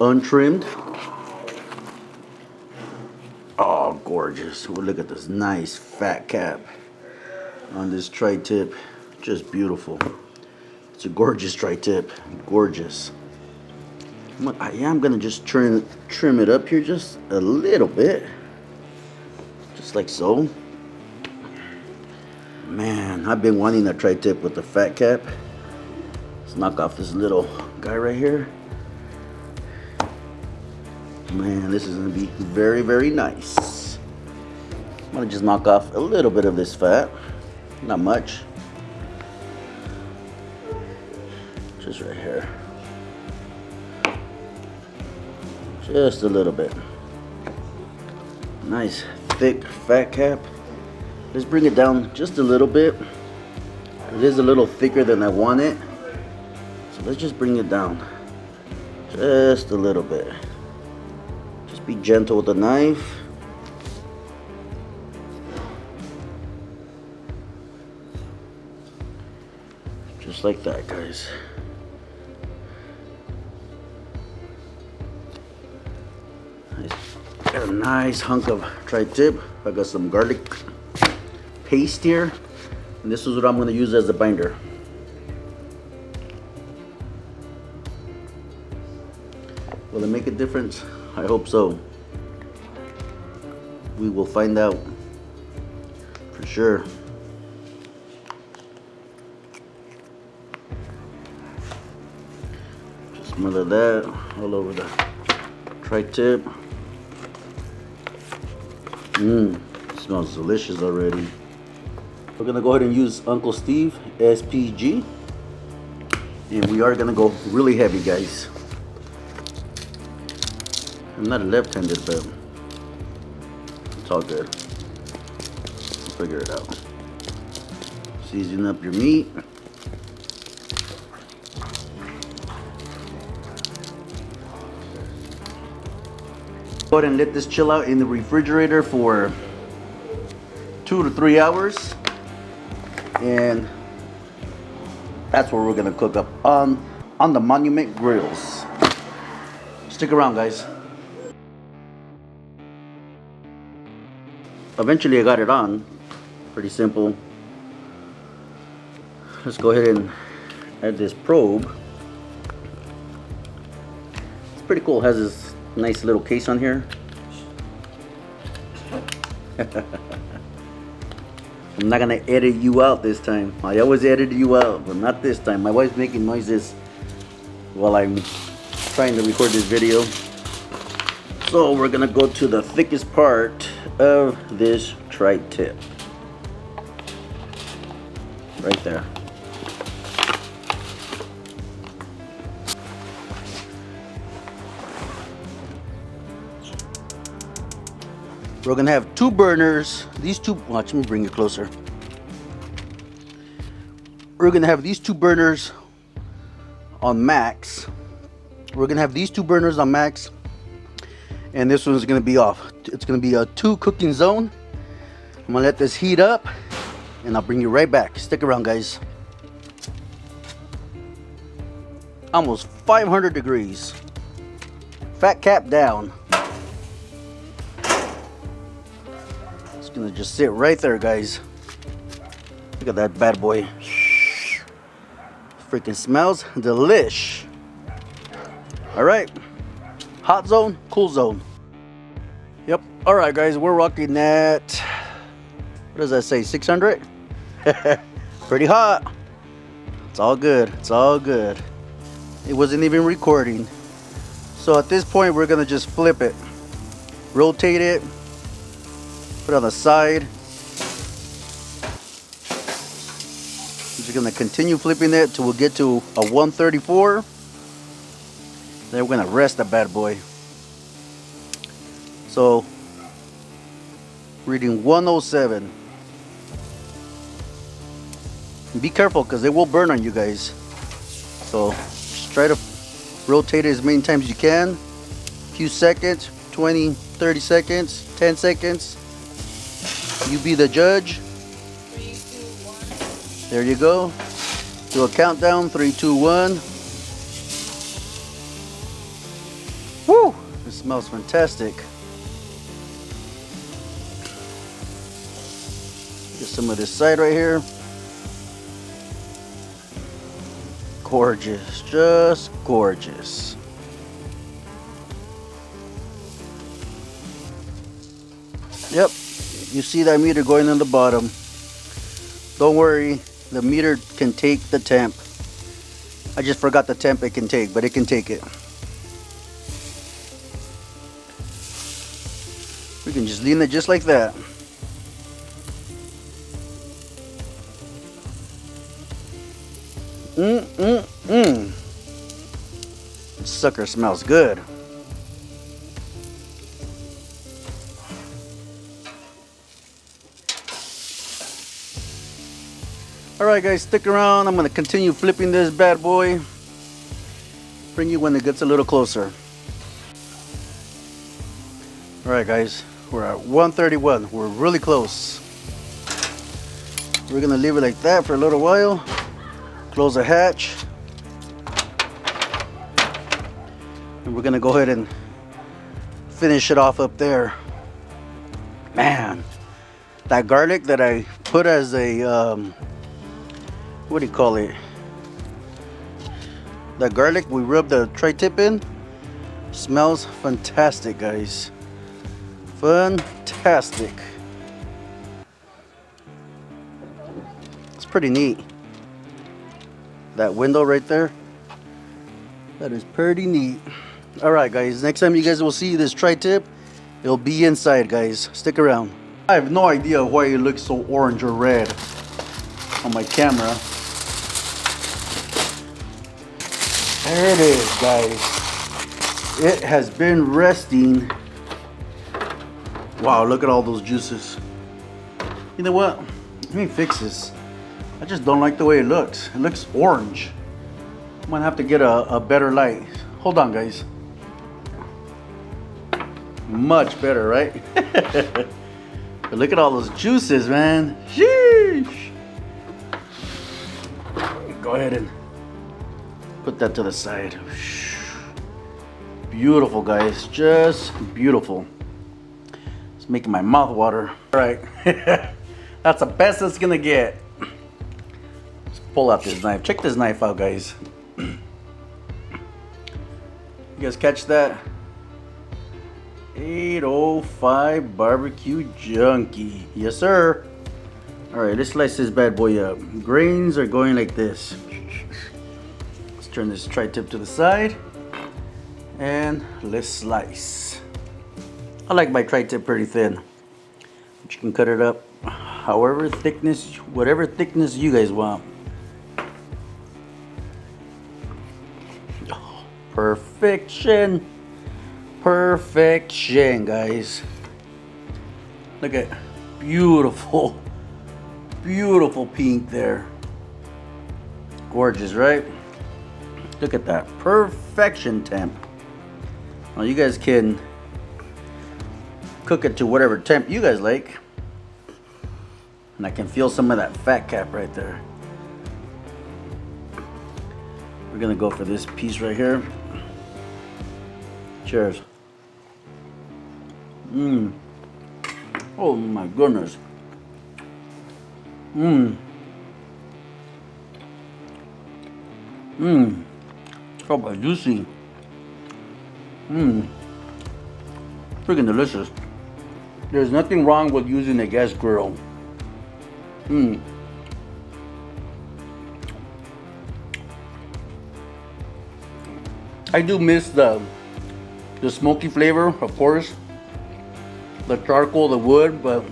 untrimmed. Oh, gorgeous. Well, look at this nice fat cap on this tri-tip. Just beautiful. It's a gorgeous tri-tip. Gorgeous. I am gonna just trim it up here just a little bit. Just like so. Man, I've been wanting a tri-tip with the fat cap. Let's knock off this little guy right here. Man, this is gonna be very, very nice. I'm gonna just knock off a little bit of this fat. Not much. Just right here. Just a little bit. Nice, thick, fat cap. Let's bring it down just a little bit. It is a little thicker than I want it. So let's just bring it down. Just a little bit. Just be gentle with the knife. Just like that, guys. Got a nice hunk of tri-tip. I got some garlic paste here, and this is what I'm going to use as a binder. Will it make a difference? I hope so. We will find out for sure. Just smother that all over the tri-tip. Smells delicious already. We're gonna go ahead and use Uncle Steve SPG, and we are gonna go really heavy, guys. I'm not a left-handed, but it's all good. We'll figure it out. Season up your meat. Go ahead and let this chill out in the refrigerator for 2 to 3 hours, and that's what we're gonna cook up on the Monument Grills. Stick around, guys. Eventually I got it on. Pretty simple. Let's go ahead and add this probe. It's pretty cool. It has this nice little case on here. I'm not gonna edit you out this time. I always edit you out, but not this time. My wife's making noises while I'm trying to record this video. So we're gonna go to the thickest part of this tri-tip. Right there. We're gonna have 2 burners. These 2, watch me bring it closer. We're gonna have these 2 burners on max. We're gonna have these 2 burners on max, and this one's gonna be off. It's gonna be a 2 cooking zone. I'm gonna let this heat up, and I'll bring you right back. Stick around, guys. Almost 500 degrees. Fat cap down. Gonna just sit right there, guys. Look at that bad boy. Freaking smells delish. All right, hot zone, cool zone. Yep. All right, guys, we're rocking at, what does that say, 600? Pretty hot. It's all good. It's all good. It wasn't even recording. So at this point, we're gonna just flip it, rotate it. Put it on the side. I'm just gonna continue flipping it till we'll get to a 134. Then we're gonna rest the bad boy. So, reading 107. And be careful because it will burn on you guys. So, just try to rotate it as many times as you can. A few seconds, 20, 30 seconds, 10 seconds. You be the judge. 3, 2, 1. There you go. Do a countdown. 3, 2, 1. It smells fantastic. Get some of this side right here. Gorgeous, just gorgeous. Yep, you see that meter going in the bottom. Don't worry, the meter can take the temp. I just forgot the temp it can take, but it can take it. We can just lean it just like that. This sucker smells good. Alright guys, stick around. I'm going to continue flipping this bad boy. Bring you when it gets a little closer. Alright guys, we're at 131. We're really close. We're going to leave it like that for a little while. Close the hatch. And we're going to go ahead and finish it off up there. Man, that garlic that I put as a... what do you call it? That garlic we rubbed the tri-tip in smells fantastic, guys. Fantastic. It's pretty neat. That window right there, that is pretty neat. All right guys, next time you guys will see this tri-tip, it'll be inside, guys. Stick around. I have no idea why it looks so orange or red on my camera. There it is, guys. It has been resting. Wow, look at all those juices. You know what? Let me fix this. I just don't like the way it looks. It looks orange. I'm gonna have to get a better light. Hold on, guys. Much better, right? But look at all those juices, man. Sheesh. Go ahead and put that to the side. Beautiful, guys. Just beautiful. It's making my mouth water. All right. That's the best it's gonna get. Let's pull out this knife. Check this knife out, guys. You guys catch that? 805 barbecue junkie. Yes, sir. All right, let's slice this bad boy up. Grains are going like this. Let's turn this tri-tip to the side and let's slice. I like my tri-tip pretty thin, but you can cut it up however thickness, whatever thickness you guys want. Oh, perfection. Perfection, guys. Look at beautiful, beautiful pink there. Gorgeous, right? Look at that perfection temp. Now you guys can cook it to whatever temp you guys like, and I can feel some of that fat cap right there. We're gonna go for this piece right here. Cheers. Oh my goodness. So juicy. Freaking delicious. There's nothing wrong with using a gas grill. I do miss the smoky flavor, of course. The charcoal, the wood, but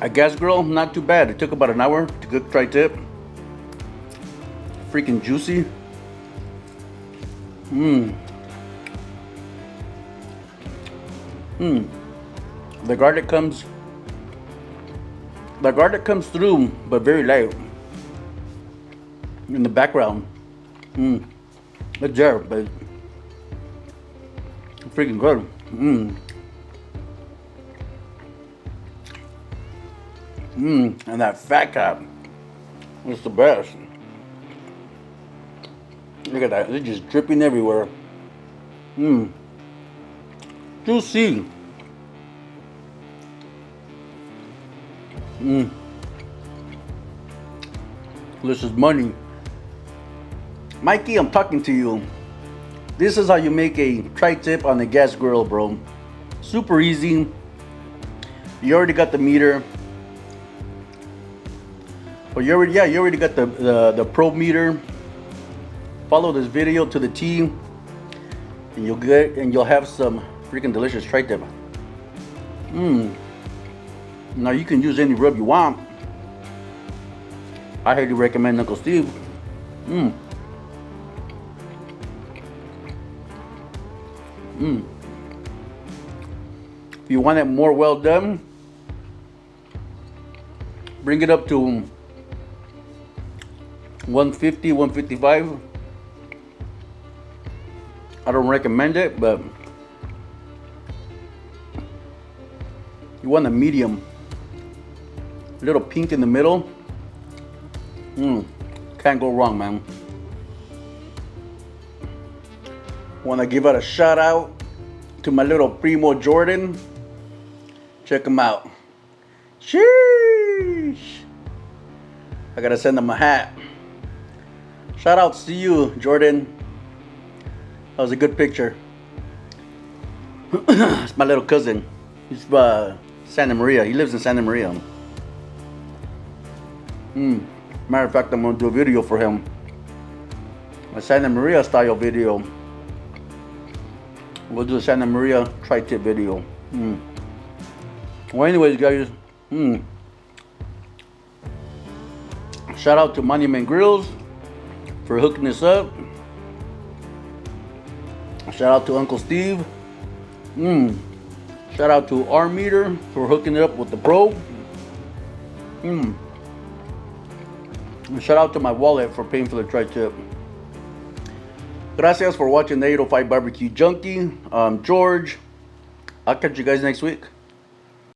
a gas grill, not too bad. It took about an hour to cook tri-tip. Freaking juicy. The garlic comes through, but very light in the background. It's there, but freaking good. And that fat cap is the best. Look at that, it's just dripping everywhere. Mmm. Juicy. Mmm. Delicious money. Mikey, I'm talking to you. This is how you make a tri-tip on the gas grill, bro. Super easy. You already got the meter. But you already got the probe meter. Follow this video to the T, and you'll have some freaking delicious tri-tip. Mmm. Now you can use any rub you want. I highly recommend Uncle Steve. Mmm. Mmm. If you want it more well done, bring it up to 150, 155. I don't recommend it, but you want a medium. A little pink in the middle. Can't go wrong, man. Want to give out a shout out to my little primo Jordan. Check him out. Sheesh. I gotta send him a hat. Shout out to you, Jordan. That was a good picture. It's my little cousin. He's Santa Maria. He lives in Santa Maria. Matter of fact, I'm gonna do a video for him. A Santa Maria style video. We'll do a Santa Maria tri-tip video. Well, anyways, guys. Shout out to Monument Grills for hooking this up. Shout out to Uncle Steve. Shout out to our meter for hooking it up with the probe. And shout out to my wallet for paying for the tri-tip. Gracias for watching the 805 Barbecue Junkie. I'm George. I'll catch you guys next week.